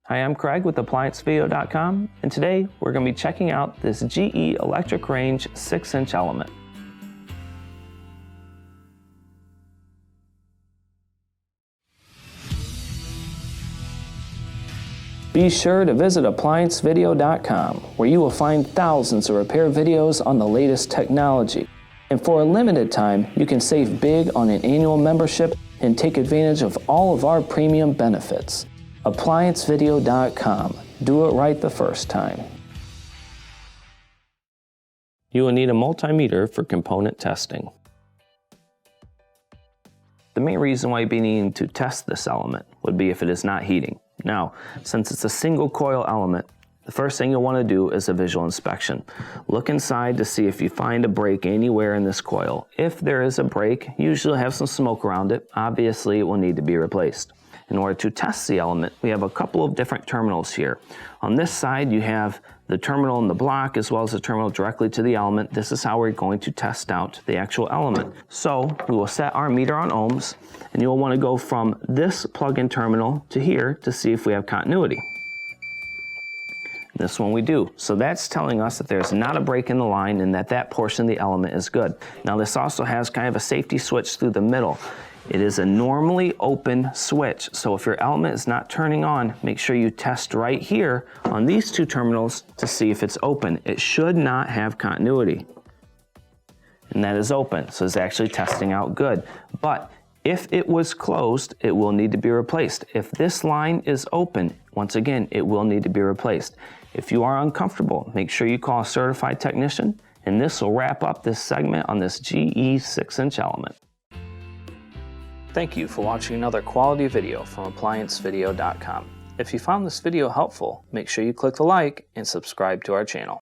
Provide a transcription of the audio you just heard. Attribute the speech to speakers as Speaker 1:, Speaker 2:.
Speaker 1: Hi, I'm Craig with ApplianceVideo.com, and today we're going to be checking out this GE Electric Range 6-inch element. Be sure to visit ApplianceVideo.com, where you will find thousands of repair videos on the latest technology. And for a limited time, you can save big on an annual membership and take advantage of all of our premium benefits. ApplianceVideo.com. Do it right the first time. You will need a multimeter for component testing. The main reason why you'd be needing to test this element would be if it is not heating. Now, since it's a single coil element, the first thing you'll want to do is a visual inspection. Look inside to see if you find a break anywhere in this coil. If there is a break, usually have some smoke around it. Obviously, it will need to be replaced. In order to test the element, we have a couple of different terminals here. On this side, you have the terminal in the block as well as the terminal directly to the element. This is how we're going to test out the actual element. So we will set our meter on ohms, and you'll want to go from this plug-in terminal to here to see if we have continuity. This one we do. So that's telling us that there's not a break in the line and that portion of the element is good. Now this also has kind of a safety switch through the middle. It is a normally open switch, so if your element is not turning on, make sure you test right here on these two terminals to see if it's open. It should not have continuity. And that is open, so it's actually testing out good. But if it was closed, it will need to be replaced. If this line is open, once again, it will need to be replaced. If you are uncomfortable, make sure you call a certified technician, and this will wrap up this segment on this GE 6-inch element. Thank you for watching another quality video from ApplianceVideo.com. If you found this video helpful, make sure you click the like and subscribe to our channel.